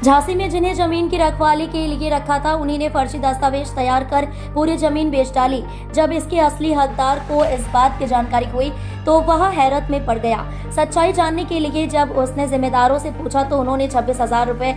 झांसी में जिन्हें जमीन की रखवाली के लिए रखा था उन्हीं ने फर्जी दस्तावेज तैयार कर पूरी जमीन बेच डाली। जब इसके असली हकदार को इस बात की जानकारी हुई तो वह हैरत में पड़ गया। सच्चाई जानने के लिए जब उसने जिम्मेदारों से पूछा तो उन्होंने 26,000 रुपए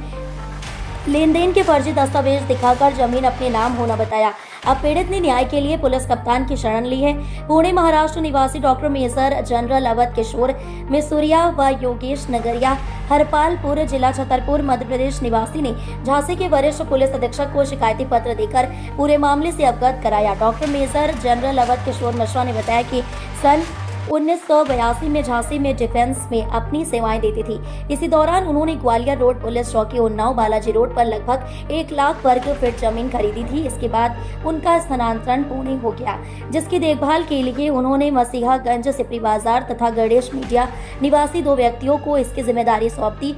लेन देन के फर्जी दस्तावेज दिखाकर जमीन अपने नाम होना बताया। अब पीड़ित ने न्याय के लिए पुलिस कप्तान की शरण ली है। पुणे महाराष्ट्र निवासी डॉक्टर मेजर जनरल अवध किशोर मिसूरिया व योगेश नगरिया हरपालपुर जिला छतरपुर मध्य प्रदेश निवासी ने झांसी के वरिष्ठ पुलिस अधीक्षक को शिकायती पत्र देकर पूरे मामले से अवगत कराया। डॉक्टर मेजर जनरल अवध किशोर मिश्रा ने बताया कि सन 1982 में झांसी में डिफेंस में अपनी सेवाएं देती थी। इसी दौरान उन्होंने ग्वालियर रोड पुलिस चौकी उन्नाव बालाजी रोड पर लगभग 1 लाख वर्ग फीट जमीन खरीदी थी। इसके बाद उनका स्थानांतरण पुणे हो गया, जिसकी देखभाल के लिए उन्होंने मसीहागंज सिपरी बाजार तथा गणेश मीडिया निवासी 2 व्यक्तियों को इसकी जिम्मेदारी सौंप दी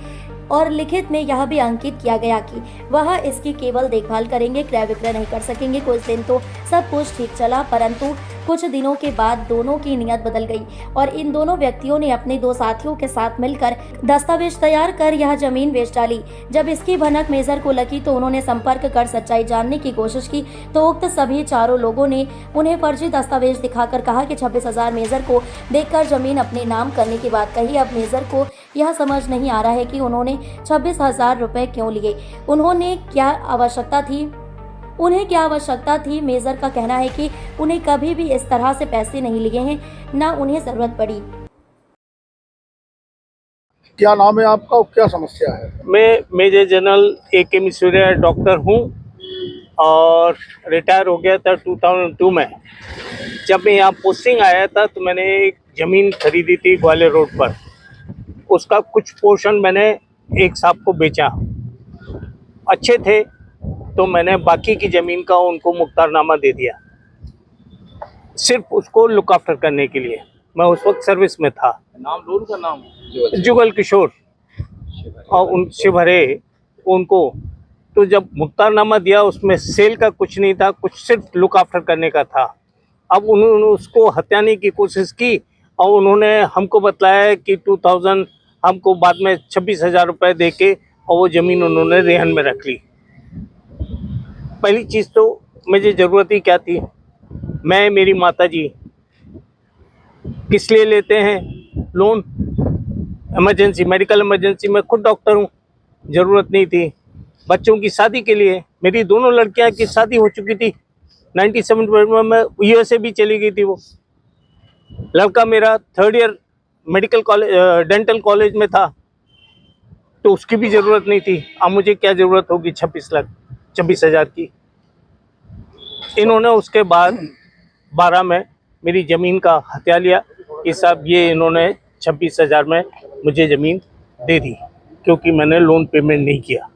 और लिखित में यह भी अंकित किया गया कि वह इसकी केवल देखभाल करेंगे, क्रय विक्रय नहीं कर सकेंगे। कुछ दिन तो सब कुछ ठीक चला, परंतु कुछ दिनों के बाद दोनों की नीयत बदल गई और इन दोनों व्यक्तियों ने अपने 2 साथियों के साथ मिलकर दस्तावेज तैयार कर यह जमीन बेच डाली। जब इसकी भनक मेजर को लगी तो उन्होंने संपर्क कर सच्चाई जानने की कोशिश की तो उक्त सभी चारों लोगों ने उन्हें फर्जी दस्तावेज दिखाकर कहा कि 26,000 मेजर को देकर जमीन अपने नाम करने की बात कही। अब मेजर को यह समझ नहीं आ रहा है कि उन्होंने 26,000 रुपए क्यों लिए, उन्हें क्या आवश्यकता थी। मेजर का कहना है कि उन्हें कभी भी इस तरह से पैसे नहीं लिए हैं, न उन्हें जरूरत पड़ी। क्या नाम है आपका और क्या समस्या है? मैं major general A.K. Misuriya doctor हूँ और रिटायर हो गया था 2002 में। जब मैं यहाँ पोस्टिंग आया था तो मैंने एक ज़मीन खरीदी थी ग्वालियर रोड पर। उसका कुछ पोर्शन मैंने एक साहब को बेचा, अच्छे थे तो मैंने बाकी की ज़मीन का उनको मुख्तारनामा दे दिया, सिर्फ उसको लुक आफ्टर करने के लिए। मैं उस वक्त सर्विस में था। उनका नाम जुगल किशोर और उन शिवहरे उनको। तो जब मुख्तारनामा दिया उसमें सेल का कुछ नहीं था, कुछ सिर्फ लुक आफ्टर करने का था। अब उन्होंने उसको हत्याने की कोशिश की और उन्होंने हमको बताया कि 2000 हमको बाद में 26,000 रुपये दे के और वो ज़मीन उन्होंने रेहन में रख ली। पहली चीज़ तो मुझे ज़रूरत ही क्या थी, मैं मेरी माताजी किस लिए लेते हैं लोन, इमरजेंसी, मेडिकल इमरजेंसी, मैं खुद डॉक्टर हूँ, ज़रूरत नहीं थी। बच्चों की शादी के लिए, मेरी दोनों लड़कियां की शादी हो चुकी थी, 97 में USA भी चली गई थी। वो लड़का मेरा 3rd year medical college dental college में था, तो उसकी भी ज़रूरत नहीं थी। अब मुझे क्या ज़रूरत होगी 26,000 की। इन्होंने उसके बाद 12 में मेरी ज़मीन का हत्या लिया कि साहब ये इन्होंने 26,000 में मुझे ज़मीन दे दी क्योंकि मैंने लोन पेमेंट नहीं किया।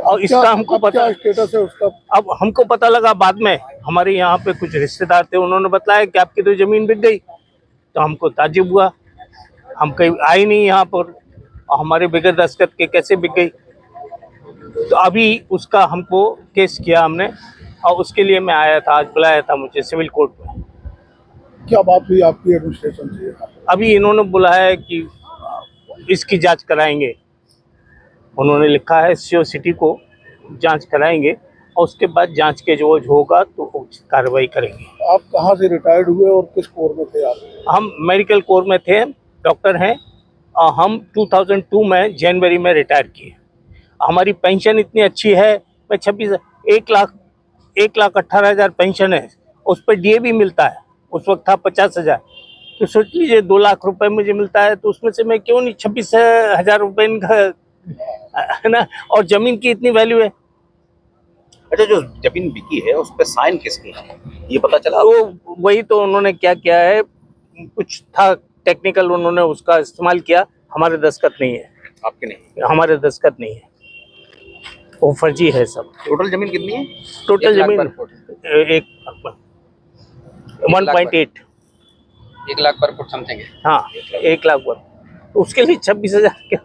और इसका हमको पता स्टेटस है उसका? अब हमको पता लगा बाद में, हमारे यहाँ पे कुछ रिश्तेदार थे, उन्होंने बताया कि आपकी तो ज़मीन बिक गई। तो हमको ताज्जुब हुआ, हम कहीं आए नहीं यहाँ पर और हमारे बगैर दस्तखत के कैसे बिक गई। तो अभी उसका हमको केस किया हमने और उसके लिए मैं आया था, आज बुलाया था मुझे सिविल कोर्ट में। क्या बात हुई आपकी एडमिनिस्ट्रेशन से? अभी इन्होंने बुलाया है कि इसकी जांच कराएंगे। उन्होंने लिखा है CO सिटी को जांच कराएंगे और उसके बाद जांच के जो होगा तो उचित कार्रवाई करेंगे। आप कहाँ से रिटायर्ड हुए और किस कोर में थे आप? हम मेडिकल कोर में थे, डॉक्टर हैं और हम 2002 में जनवरी में रिटायर किए। हमारी पेंशन इतनी अच्छी है, मैं 1,18,000 पेंशन है, उस पर DA भी मिलता है। उस वक्त था 50,000, तो सोच लीजिए 2 लाख रुपए मुझे मिलता है, तो उसमें से मैं क्यों नहीं 26,000 रुपये इनका, है ना। और ज़मीन की इतनी वैल्यू है। अच्छा, जो जमीन बिकी है उस पर साइन किसके हैं ये पता चला? वो वही तो उन्होंने क्या किया है, कुछ था टेक्निकल, उन्होंने उसका इस्तेमाल किया। हमारे दस्तखत नहीं है। आपके नहीं? हमारे दस्तखत नहीं है, वो फर्जी है सब। टोटल जमीन कितनी है? टोटल 1 लाख जमीन पर फुट? 1.8। 1 लाख पर फुट समथिंग है। हाँ, 1 लाख पर। उसके लिए 26,000 क्या?